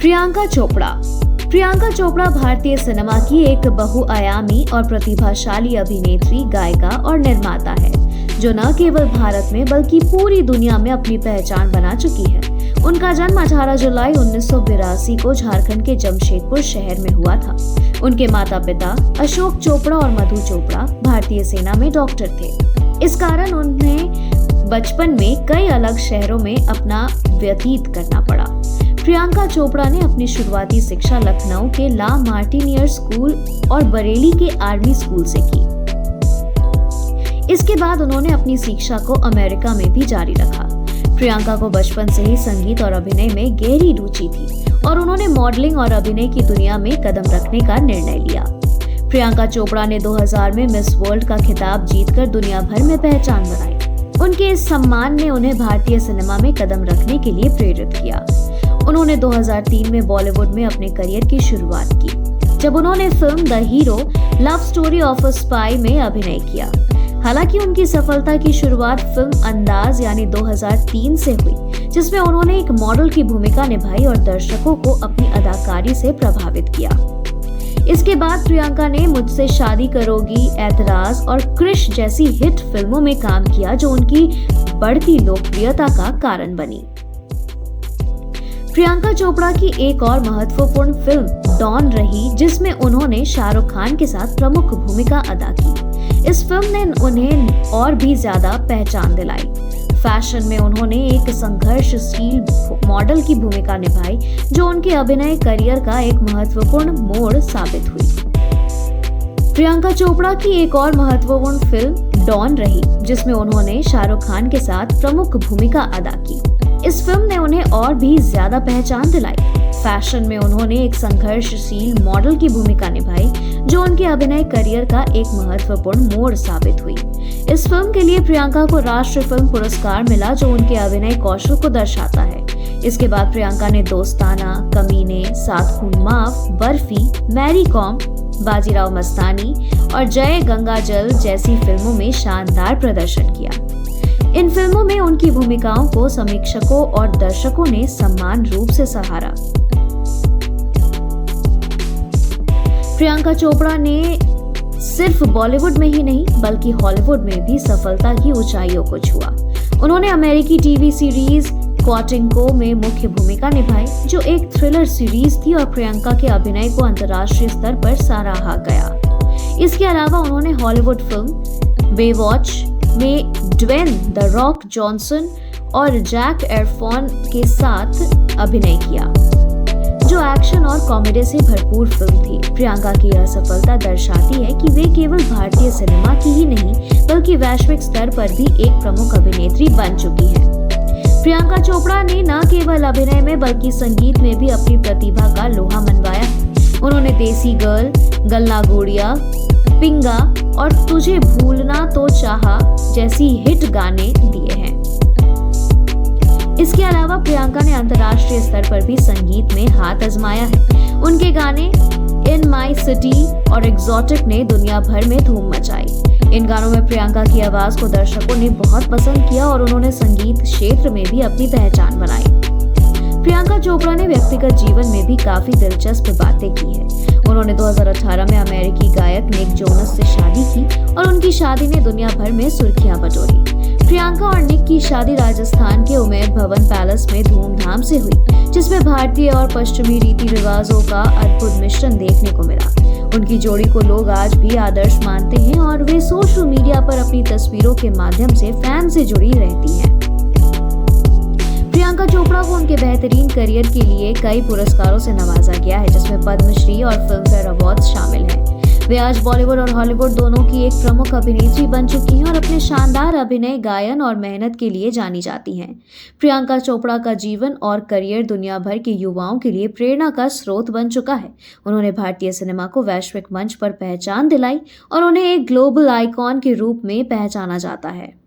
प्रियंका चोपड़ा। प्रियंका चोपड़ा भारतीय सिनेमा की एक बहुआयामी और प्रतिभाशाली अभिनेत्री, गायिका और निर्माता है, जो न केवल भारत में बल्कि पूरी दुनिया में अपनी पहचान बना चुकी है। उनका जन्म 18 जुलाई 1982 को झारखंड के जमशेदपुर शहर में हुआ था। उनके माता पिता अशोक चोपड़ा और मधु चोपड़ा भारतीय सेना में डॉक्टर थे। इस कारण उन्हें बचपन में कई अलग शहरों में अपना व्यतीत करना पड़ा। प्रियंका चोपड़ा ने अपनी शुरुआती शिक्षा लखनऊ के ला मार्टिनियर स्कूल और बरेली के आर्मी स्कूल से की। इसके बाद उन्होंने अपनी शिक्षा को अमेरिका में भी जारी रखा। प्रियंका को बचपन से ही संगीत और अभिनय में गहरी रुचि थी और उन्होंने मॉडलिंग और अभिनय की दुनिया में कदम रखने का निर्णय लिया। प्रियंका चोपड़ा ने 2000 में मिस वर्ल्ड का खिताब जीतकर दुनिया भर में पहचान बनाई। उनके इस सम्मान ने उन्हें भारतीय सिनेमा में कदम रखने के लिए प्रेरित किया। उन्होंने 2003 में बॉलीवुड में अपने करियर की शुरुआत की, जब उन्होंने film the hero love story of a spy में अभिनय किया। हालांकि उनकी सफलता की शुरुआत फिल्म अंदाज यानी 2003 से हुई, जिसमें उन्होंने एक मॉडल की भूमिका निभाई और दर्शकों को अपनी अदाकारी से प्रभावित किया। इसके बाद प्रियंका ने मुझसे शादी करोगी, ऐतराज और क्रिश जैसी हिट फिल्मों में काम किया, जो उनकी बढ़ती लोकप्रियता का कारण बनी। प्रियंका चोपड़ा की एक और महत्वपूर्ण फिल्म डॉन रही, जिसमें उन्होंने शाहरुख खान के साथ प्रमुख भूमिका अदा की। इस फिल्म ने उन्हें और भी ज्यादा पहचान दिलाई। फैशन में उन्होंने एक संघर्षशील मॉडल की भूमिका निभाई, जो उनके अभिनय करियर का एक महत्वपूर्ण मोड़ साबित हुई। प्रियंका चोपड़ा की एक और महत्वपूर्ण फिल्म डॉन रही, जिसमें उन्होंने शाहरुख खान के साथ प्रमुख भूमिका अदा की। इस फिल्म ने उन्हें और भी ज्यादा पहचान दिलाई। फैशन में उन्होंने एक संघर्षशील मॉडल की भूमिका निभाई, जो उनके अभिनय करियर का एक महत्वपूर्ण मोड़ साबित हुई। इस फिल्म के लिए प्रियंका को राष्ट्रीय फिल्म पुरस्कार मिला, जो उनके अभिनय कौशल को दर्शाता है। इसके बाद प्रियंका ने दोस्ताना, कमीने, सात खून माफ, बर्फी, मैरी कॉम, बाजीराव मस्तानी और जय गंगा जल जैसी फिल्मों में शानदार प्रदर्शन किया। इन फिल्मों में उनकी भूमिकाओं को समीक्षकों और दर्शकों ने समान रूप से सराहा। प्रियंका चोपड़ा ने सिर्फ बॉलीवुड में ही नहीं बल्कि हॉलीवुड में भी सफलता की ऊंचाइयों को छुआ। उन्होंने अमेरिकी टीवी सीरीज क्वाटिंको में मुख्य भूमिका निभाई, जो एक थ्रिलर सीरीज थी और प्रियंका के अभिनय को अंतर्राष्ट्रीय स्तर पर सराहा गया। इसके अलावा उन्होंने हॉलीवुड फिल्म बेवॉच में ड्वेन द रॉक जॉनसन और जैक एफरॉन के साथ अभिनय किया, जो एक्शन और कॉमेडी से भरपूर फिल्म थी। प्रियंका की यह सफलता दर्शाती है कि वे केवल भारतीय सिनेमा की ही नहीं बल्कि वैश्विक स्तर पर भी एक प्रमुख अभिनेत्री बन चुकी हैं। प्रियंका चोपड़ा ने न केवल अभिनय में बल्कि संगीत में भी अपनी प्रतिभा का लोहा मनवाया। उन्होंने देसी गर्ल, गल्ला गुड़िया, पिंगा और तुझे भूलना तो चाहा जैसी हिट गाने दिए हैं। इसके अलावा प्रियंका ने अंतर्राष्ट्रीय स्तर पर भी संगीत में हाथ आजमाया है। उनके गाने इन माई सिटी और एक्सोटिक ने दुनिया भर में धूम मचाई। इन गानों में प्रियंका की आवाज को दर्शकों ने बहुत पसंद किया और उन्होंने संगीत क्षेत्र में भी अपनी पहचान बनाई। प्रियंका चोपड़ा ने व्यक्तिगत जीवन में भी काफी दिलचस्प बातें की है। उन्होंने 2018 में अमेरिकी गायक निक जोनस से शादी की और उनकी शादी ने दुनिया भर में सुर्खियां बटोरी। प्रियंका और निक की शादी राजस्थान के उमेद भवन पैलेस में धूमधाम से हुई, जिसमें भारतीय और पश्चिमी रीति रिवाजों का अद्भुत मिश्रण देखने को मिला। उनकी जोड़ी को लोग आज भी आदर्श मानते हैं और वे सोशल मीडिया पर अपनी तस्वीरों के माध्यम से फैन से जुड़ी रहती हैं। प्रियंका चोपड़ा को उनके बेहतरीन करियर के लिए कई पुरस्कारों से नवाजा गया है, जिसमें पद्मश्री और फिल्म फेयर अवार्ड शामिल हैं। वे आज बॉलीवुड और हॉलीवुड दोनों की एक प्रमुख अभिनेत्री बन चुकी हैं और अपने शानदार अभिनय, गायन और मेहनत के लिए जानी जाती हैं। प्रियंका चोपड़ा का जीवन और करियर दुनिया भर के युवाओं के लिए प्रेरणा का स्रोत बन चुका है। उन्होंने भारतीय सिनेमा को वैश्विक मंच पर पहचान दिलाई और उन्हें एक ग्लोबल आइकॉन के रूप में पहचाना जाता है।